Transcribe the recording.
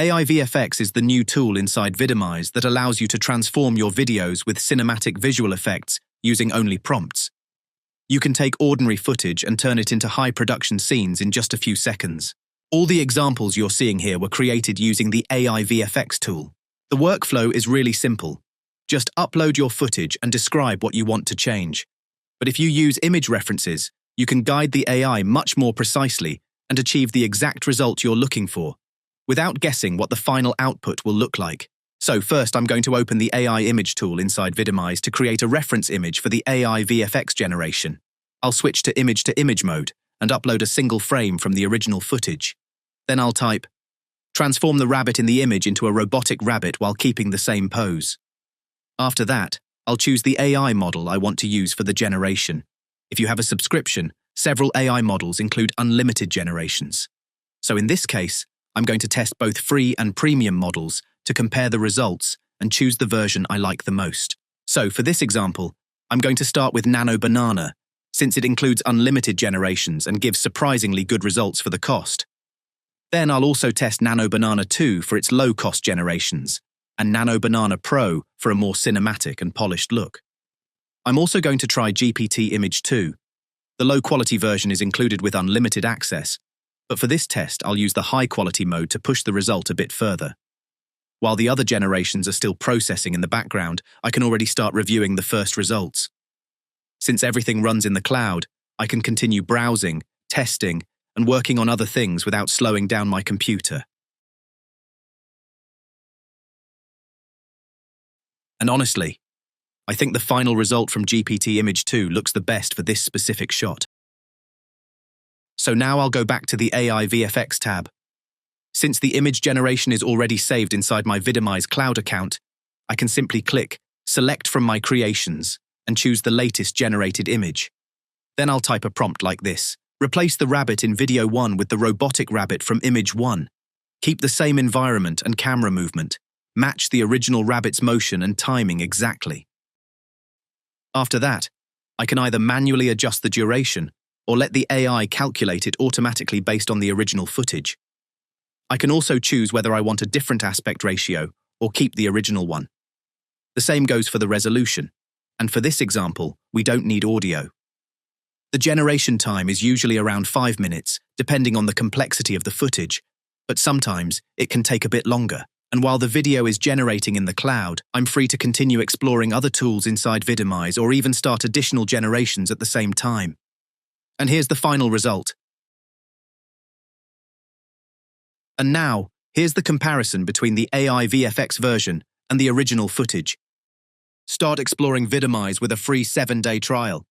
AI VFX is the new tool inside Vidimize that allows you to transform your videos with cinematic visual effects using only prompts. You can take ordinary footage and turn it into high-production scenes in just a few seconds. All the examples you're seeing here were created using the AI VFX tool. The workflow is really simple. Just upload your footage and describe what you want to change. But if you use image references, you can guide the AI much more precisely and achieve the exact result you're looking for, without guessing what the final output will look like. So first, I'm going to open the AI image tool inside Vidimize to create a reference image for the AI VFX generation. I'll switch to image mode and upload a single frame from the original footage. Then I'll type, transform the rabbit in the image into a robotic rabbit while keeping the same pose. After that, I'll choose the AI model I want to use for the generation. If you have a subscription, several AI models include unlimited generations. So in this case, I'm going to test both free and premium models to compare the results and choose the version I like the most. So for this example, I'm going to start with Nano Banana, since it includes unlimited generations and gives surprisingly good results for the cost. Then I'll also test Nano Banana 2 for its low-cost generations, and Nano Banana Pro for a more cinematic and polished look. I'm also going to try GPT Image 2. The low-quality version is included with unlimited access, but for this test, I'll use the high-quality mode to push the result a bit further. While the other generations are still processing in the background, I can already start reviewing the first results. Since everything runs in the cloud, I can continue browsing, testing, and working on other things without slowing down my computer. And honestly, I think the final result from GPT Image 2 looks the best for this specific shot. So now I'll go back to the AI VFX tab. Since the image generation is already saved inside my Vidimize cloud account, I can simply click Select from my creations and choose the latest generated image. Then I'll type a prompt like this. Replace the rabbit in video 1 with the robotic rabbit from image 1. Keep the same environment and camera movement. Match the original rabbit's motion and timing exactly. After that, I can either manually adjust the duration or let the AI calculate it automatically based on the original footage. I can also choose whether I want a different aspect ratio or keep the original one. The same goes for the resolution, and for this example, we don't need audio. The generation time is usually around 5 minutes, depending on the complexity of the footage, but sometimes it can take a bit longer. And while the video is generating in the cloud, I'm free to continue exploring other tools inside Vidimize or even start additional generations at the same time. And here's the final result. And now, here's the comparison between the AI VFX version and the original footage. Start exploring Vidimize with a free 7-day trial.